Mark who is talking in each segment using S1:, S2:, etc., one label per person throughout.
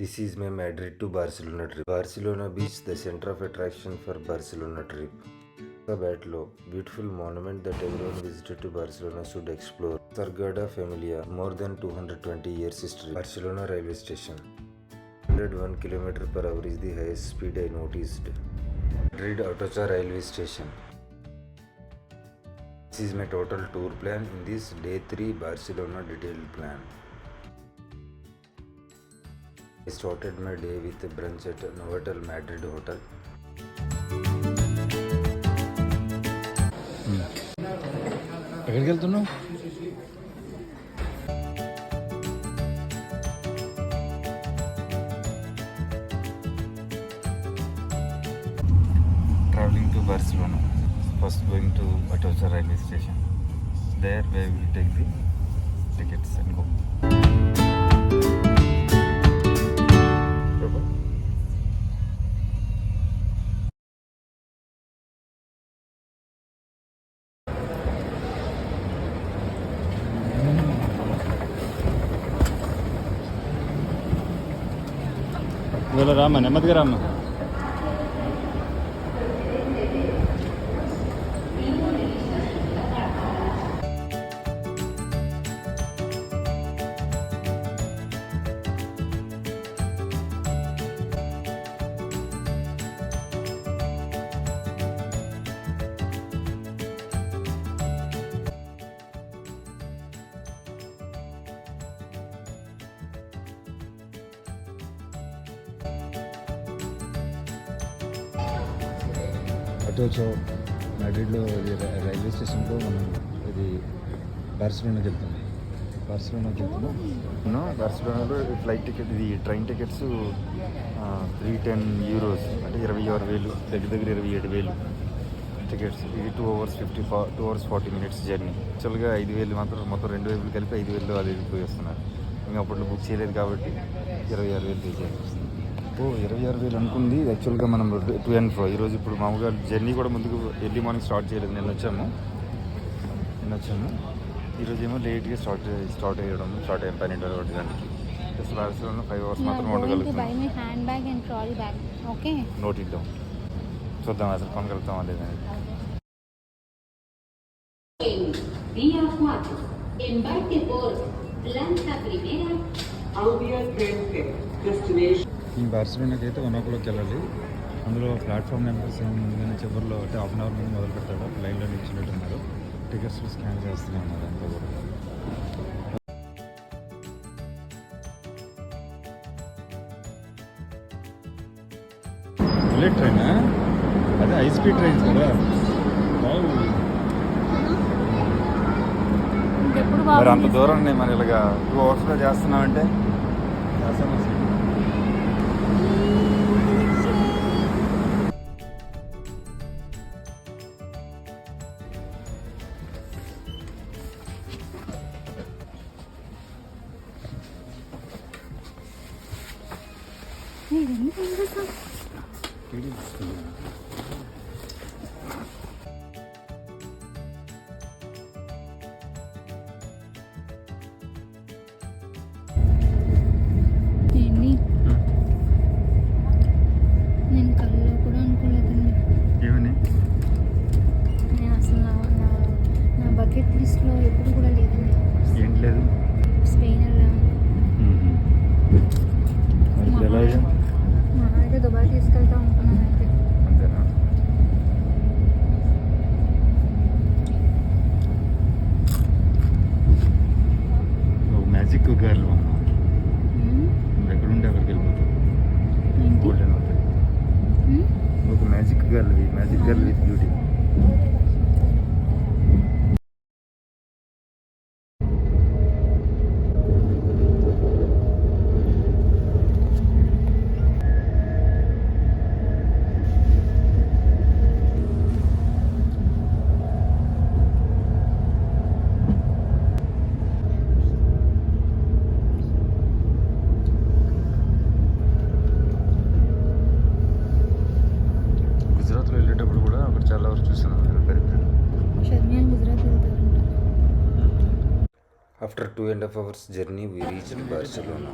S1: This is my Madrid to Barcelona trip. Barcelona beach, the center of attraction for Barcelona trip. The Batlló, beautiful monument that everyone visited to Barcelona should explore. Sagrada Familia, more than 220 years history. Barcelona railway station. 101 km per hour is the highest speed I noticed. Madrid Atocha railway station. This is my total tour plan in this day 3 Barcelona detailed plan. I started my day with a brunch at Novotel Madrid Hotel.
S2: ఎక్కడికి వెళ్తున్నావు?
S1: Traveling to Barcelona. First going to Atocha railway station. There we will take the tickets and go.
S2: ఇవాళ రామ్మా, నెమ్మదిగా రామ్మా. అటోచో మాడ్రిడ్లో railway స్టేషన్లో మనం ఇది బార్సిలోనాకి వెళ్తున్నాం.
S1: బార్సిలోనాలో ఫ్లైట్ టికెట్, ఇది ట్రైన్ టికెట్స్ 310 euros, అంటే 26,000, దగ్గర 27,000 టికెట్స్. ఇది 2 hours 40 minutes జర్నీ. యాక్చువల్గా 5,000 మాత్రం, మొత్తం 2 వైపులు కలిపి 5,000 అది పోయి వస్తున్నారు. ఇంకా అప్పట్లో బుక్ చేయలేదు కాబట్టి 26,000 పే చేయాల్సి వస్తుంది. 26,000 అనుకుంది. యాక్చువల్గా మనం 2 and 4 ఈరోజు ఇప్పుడు మామూలుగా జర్నీ కూడా ముందుకు ఎర్లీ మార్నింగ్ స్టార్ట్ చేయలేదు. నిన్న వచ్చాము. ఈరోజు ఏమో లేట్గా స్టార్ట్ అయ్యాం 12 గంటలకి. జస్ట్ బార్సిలోనా 5 hours మాత్రం ఉండగలుగుతాం. నోట్ ఇద్దాం, చూద్దాం అసలు కొనగలుగుతామా లేదని.
S2: ఈ బార్సిలోనాకి అయితే 1 o'clock వెళ్ళాలి. అందులో ప్లాట్ఫామ్ నెంబర్స్ ముందుగానే చివరిలో అంటే హాఫ్ అన్ అవర్ ముందు మొదలు పెడతాడు. లైన్లో నిల్చున్నట్టున్నారు. టికెట్స్ స్కాన్ చేస్తూనే ఉన్నారు అంతా కూడా. బుల్లెట్ ట్రైనా? అదే హై స్పీడ్ ట్రైన్స్ కదా.
S1: మరి అంత దూరం మరి ఇలాగా 2 hours చేస్తున్నామంటే
S3: నేను కళ్ళలో కూడా అనుకోలేదండి.
S1: ఏమని?
S3: నేను అసలు నా బకెట్ లిస్ట్లో ఎప్పుడు కూడా లేదండి.
S1: ఏంటి లేదు?
S3: స్పెయిన్ వెళ్ళాము. మా అయితే దుబాయ్ తీసుకెళ్తా అనుకున్నాను. అయితే
S1: అంతేనా? మ్యాజిక్ గర్ల్ ఎక్కడుంటే అక్కడికి వెళ్ళిపోతావు. గోల్డెన్ అవుతుంది. ఒక మ్యాజిక్ గర్ల్ విత్ బ్యూటీ. గుజరాత్లో వెళ్ళేటప్పుడు కూడా అక్కడ చాలా వరకు చూసాను.
S3: గుజరాత్ వెళ్తారంట.
S1: After 2.5 hours journey, we reached Barcelona.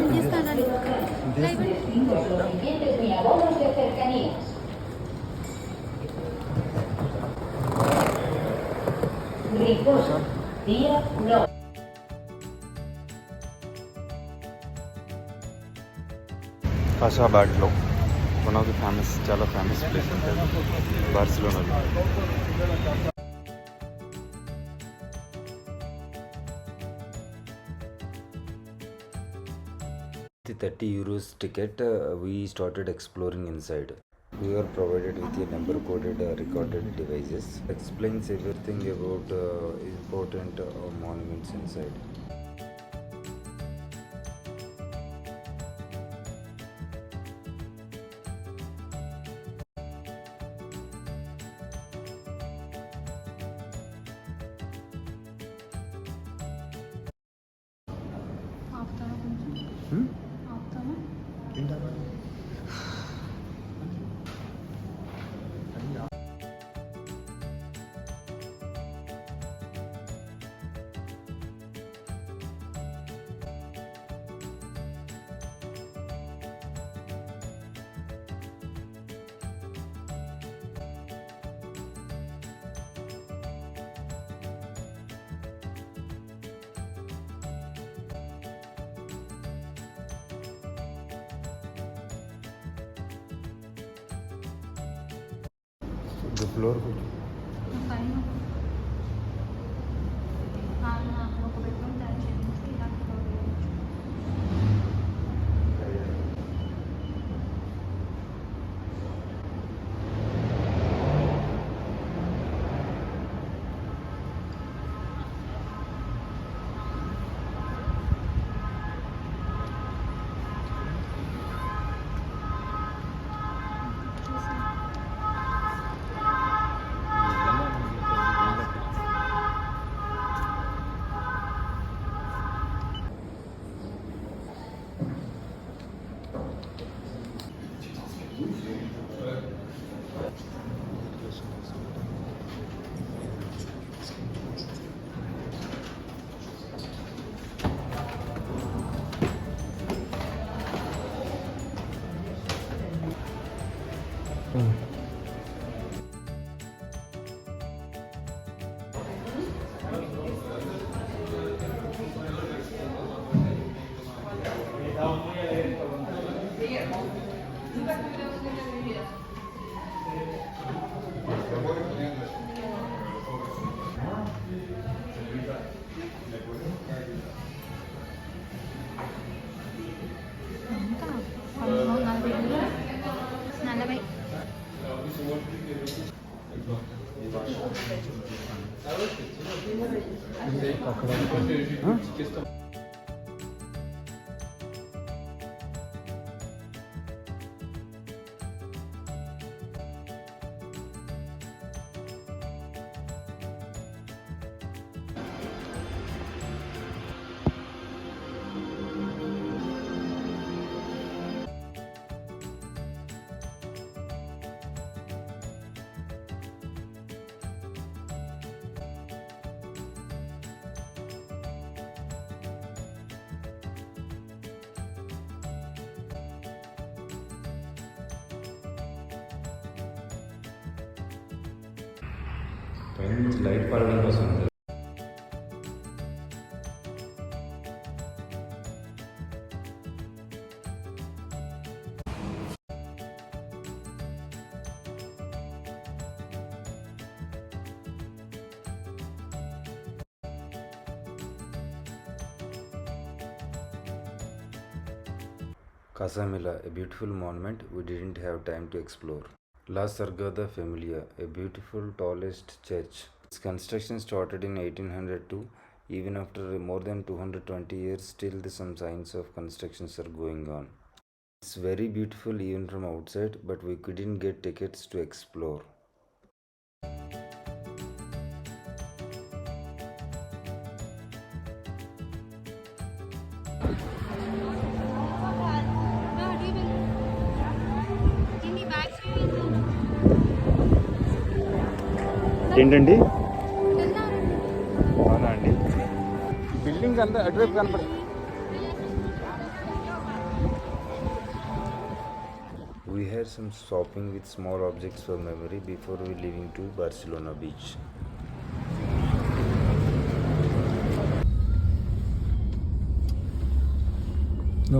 S3: తీస్తానండి
S1: కాషాబాడ్లో వన్ ఆఫ్ ది ఫేమస్, చాలా ఫేమస్ ప్లేస్ ఉంటుంది బార్సిలోనాలో. 30 euros ticket, we started exploring inside. We were provided with a number coded recorded devices. Explains everything about important monuments inside.
S3: ఆపుతావా కొంచెం ఆపుతావా
S1: The floor.
S3: పైన ఒక బెడ్రూమ్ తయారు చేయడానికి ఇలాంటి నలభై
S2: పైన నుంచి లైట్ పడడం కోసం
S1: Casamila, a beautiful monument we didn't have time to explore. La Sargada Familia, a beautiful tallest church. Its construction started in 1802. Even after more than 220 years, still some signs of constructions are going on. It's very beautiful even from outside, but we couldn't get tickets to explore. ఏంటండి అవునా అండి building అంతా అటువైపు కనపడ We had some shopping with small objects for memory before we leaving to Barcelona beach.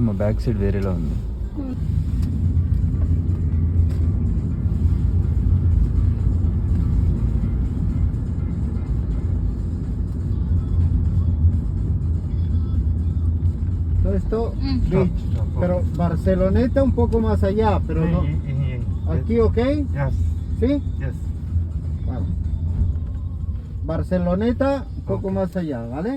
S1: మా back side వేరేలా ఉంది.
S4: Todo esto, beach. Pero Barceloneta un poco más allá, pero no. Aquí, ¿ok?
S1: Yes,
S4: ¿Sí?
S1: yes.
S4: Vale. Barceloneta un poco más allá, ¿vale?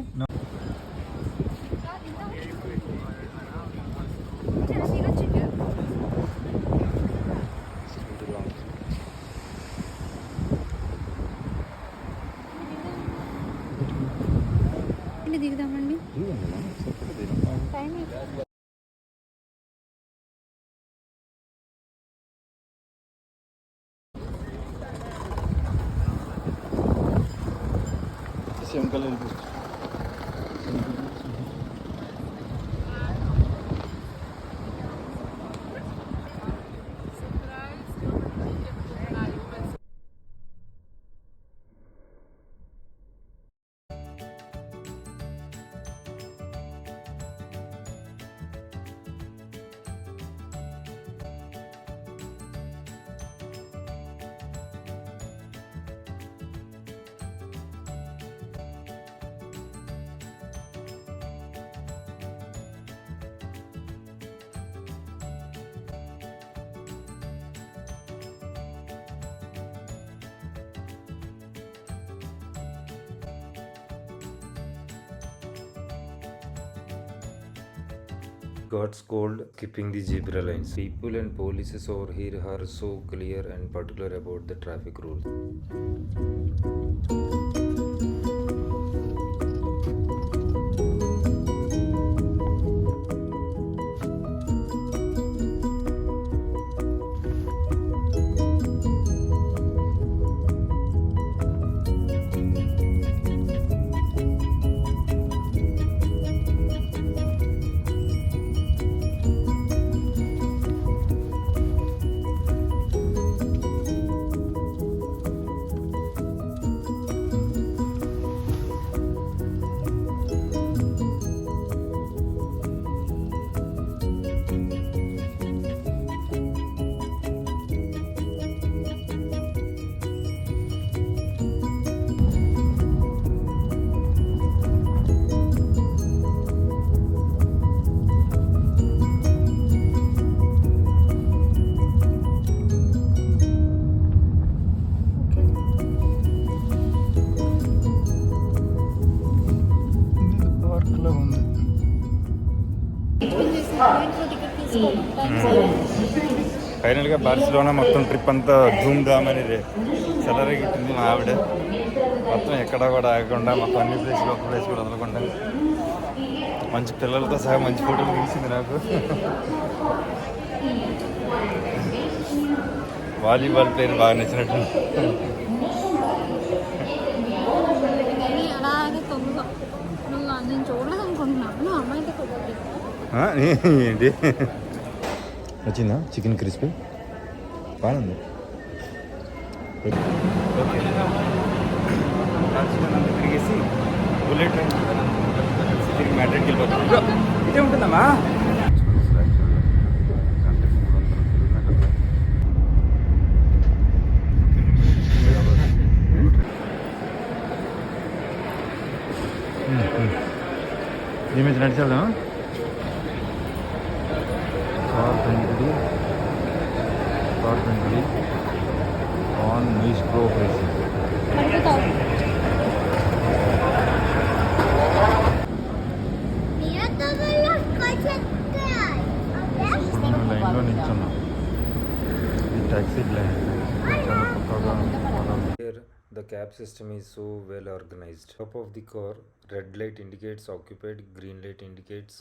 S3: దిగుదామండి time
S1: same colour got scolded skipping the zebra lines. People and polices over here are so clear and particular about the traffic rules. ఫైనల్గా Barcelona మొత్తం trip అంతా ధూమ్ ధామ్ అని చెలరేగిట్టింది మా ఆవిడ. మొత్తం ఎక్కడ కూడా ఆగకుండా మొత్తం అన్ని ప్లేస్లు ఒక ప్లేస్ కూడా వదలకుండా మంచి పిల్లలతో సహా మంచి ఫోటోలు తీసింది నాకు. వాలీబాల్ ప్లేయర్ బాగా నచ్చినట్టు.
S3: అలాగే తొమ్మిదో నువ్వు నేను చూడలేదు అనుకుంటున్నాను నువ్వు అమ్మాయితో కుదరదు.
S1: ఏంటి వచ్చిందా చికెన్ క్రిస్పీ బాగుంది. ఓకే తిరిగేసి బుల్లెట్ ట్రైన్ తిరిగి మ్యాడ్రిడ్కి వెళ్ళిపోతాం. ఇదే ఉంటుందమ్మా. ఏమైతే నడిచేద్దాం. Carpentry on Maestro Racing. ఇప్పుడు మేము లైన్లో నిల్చున్నాం. ఈ టాక్సీ లైన్ చాలా కొత్తగా. Here the cab system is so well organized. Top of the car, red light indicates occupied, green light indicates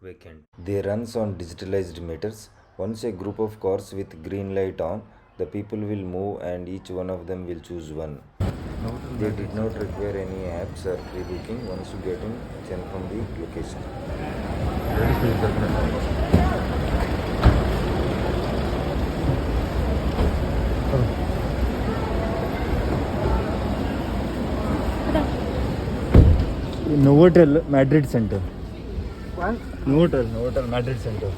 S1: vacant. They runs on digitalized meters. Once a group of cars with green light on, the people will move and each one of them will choose one. They did not require any apps or pre-booking once you get in sent from the location.
S2: Novotel Madrid Center.
S4: ¿Cuál?
S2: Novotel Madrid Center.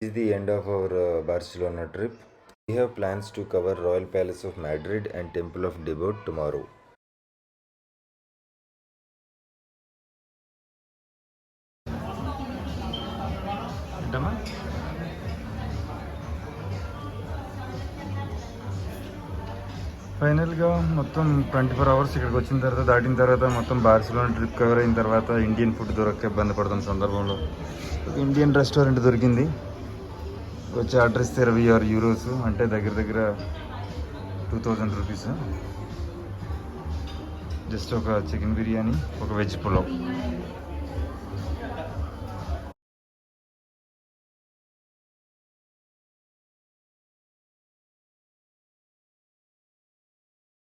S1: This is the end of our Barcelona trip. We have plans to cover Royal Palace of Madrid and Temple of Debod tomorrow.
S2: ఫైనల్గా మొత్తం 24 hours ఇక్కడికి వచ్చిన తర్వాత దాటిన తర్వాత మొత్తం Barcelona trip cover అయిన తర్వాత ఇండియన్ ఫుడ్ దొరక్క ఇబ్బంది పడుతున్న సందర్భంలో ఒక ఇండియన్ రెస్టారెంట్ దొరికింది. వచ్చి ఆర్డర్ ఇస్తే 26 యూరోస్, అంటే దగ్గర దగ్గర 2000 రూపీస్. జస్ట్ ఒక చికెన్ బిర్యానీ, ఒక వెజ్ పులావ్.